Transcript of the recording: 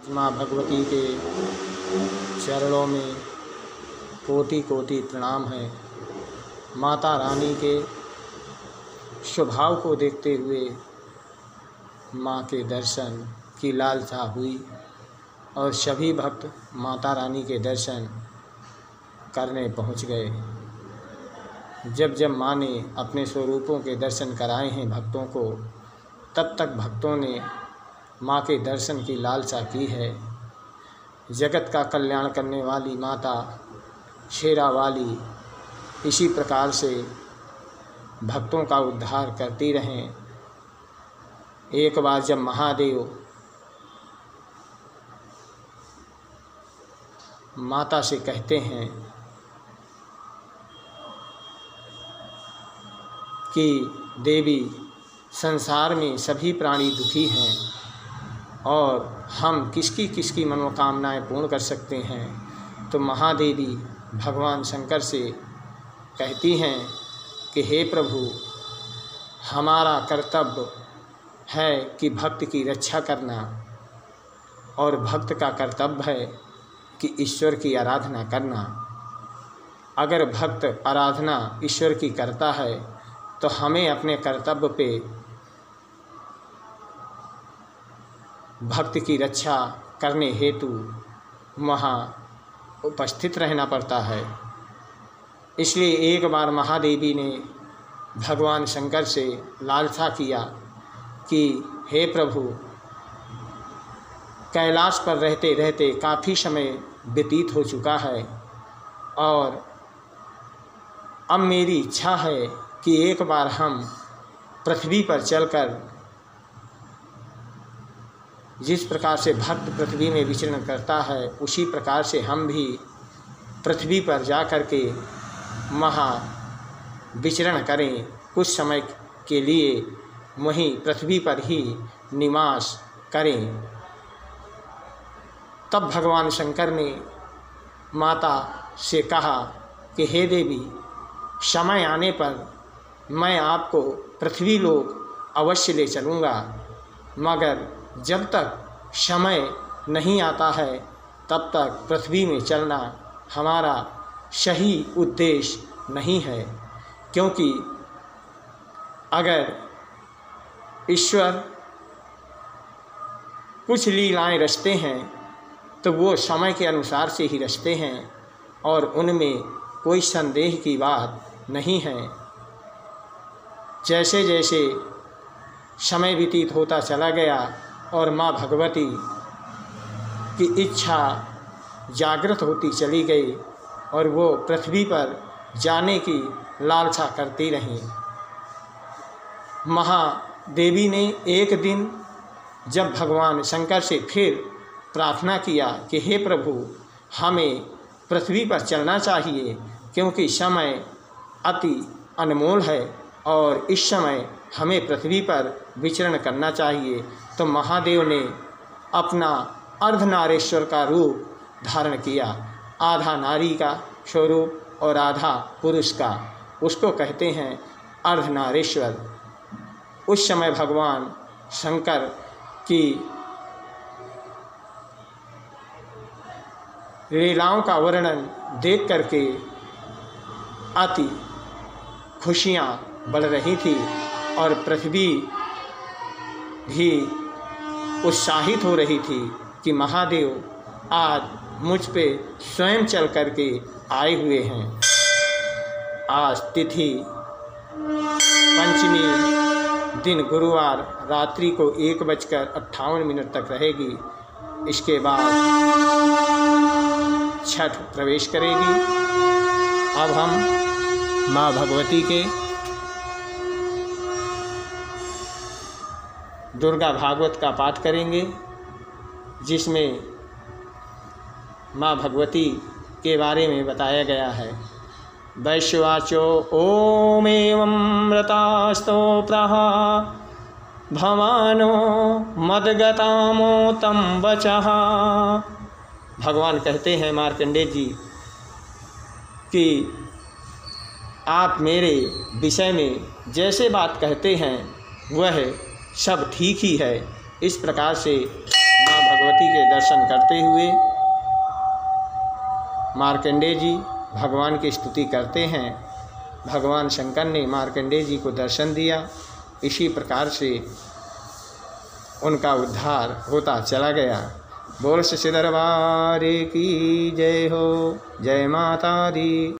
माँ भगवती के चरणों में कोटि कोटि प्रणाम है। माता रानी के स्वभाव को देखते हुए माँ के दर्शन की लालसा हुई और सभी भक्त माता रानी के दर्शन करने पहुँच गए। जब जब माँ ने अपने स्वरूपों के दर्शन कराए हैं भक्तों को, तब तक भक्तों ने माँ के दर्शन की लालसा की है। जगत का कल्याण करने वाली माता शेरा वाली इसी प्रकार से भक्तों का उद्धार करती रहें। एक बार जब महादेव माता से कहते हैं कि देवी, संसार में सभी प्राणी दुखी हैं और हम किसकी मनोकामनाएं पूर्ण कर सकते हैं। तो महादेवी भगवान शंकर से कहती हैं कि हे प्रभु, हमारा कर्तव्य है कि भक्त की रक्षा करना और भक्त का कर्तव्य है कि ईश्वर की आराधना करना। अगर भक्त आराधना ईश्वर की करता है तो हमें अपने कर्तव्य पे भक्त की रक्षा करने हेतु वहाँ उपस्थित रहना पड़ता है। इसलिए एक बार महादेवी ने भगवान शंकर से लालसा किया कि हे प्रभु, कैलाश पर रहते रहते काफ़ी समय व्यतीत हो चुका है और अब मेरी इच्छा है कि एक बार हम पृथ्वी पर चलकर, जिस प्रकार से भक्त पृथ्वी में विचरण करता है उसी प्रकार से हम भी पृथ्वी पर जा कर के वहाँ विचरण करें। कुछ समय के लिए वहीं पृथ्वी पर ही निवास करें। तब भगवान शंकर ने माता से कहा कि हे देवी, समय आने पर मैं आपको पृथ्वी लोक अवश्य ले चलूँगा, मगर जब तक समय नहीं आता है तब तक पृथ्वी में चलना हमारा सही उद्देश्य नहीं है। क्योंकि अगर ईश्वर कुछ लीलाएं रचते हैं तो वो समय के अनुसार से ही रचते हैं और उनमें कोई संदेह की बात नहीं है। जैसे जैसे समय व्यतीत होता चला गया और माँ भगवती की इच्छा जागृत होती चली गई और वो पृथ्वी पर जाने की लालसा करती रहीं। महादेवी ने एक दिन जब भगवान शंकर से फिर प्रार्थना किया कि हे प्रभु, हमें पृथ्वी पर चलना चाहिए क्योंकि समय अति अनमोल है और इस समय हमें पृथ्वी पर विचरण करना चाहिए, तो महादेव ने अपना अर्धनारेश्वर का रूप धारण किया। आधा नारी का स्वरूप और आधा पुरुष का, उसको कहते हैं अर्धनारेश्वर। उस समय भगवान शंकर की लीलाओं का वर्णन देख करके अति खुशियाँ बढ़ रही थी और पृथ्वी भी उत्साहित हो रही थी कि महादेव आज मुझ पे स्वयं चल करके आए हुए हैं। आज तिथि पंचमी दिन गुरुवार रात्रि को 1:58 तक रहेगी। इसके बाद छठ प्रवेश करेगी। अब हम माँ भगवती के दुर्गा भागवत का पाठ करेंगे, जिसमें माँ भगवती के बारे में बताया गया है। वैश्वाचो ओम एवमृतास्तो प्रहा भवानो मदगतामो तम वचः। भगवान कहते हैं मार्कंडेय जी कि आप मेरे विषय में जैसे बात कहते हैं वह सब ठीक ही है। इस प्रकार से माँ भगवती के दर्शन करते हुए मार्कंडेय जी भगवान की स्तुति करते हैं। भगवान शंकर ने मार्कंडेय जी को दर्शन दिया। इसी प्रकार से उनका उद्धार होता चला गया। बोल सच्चे दरबार की जय हो। जय माता दी।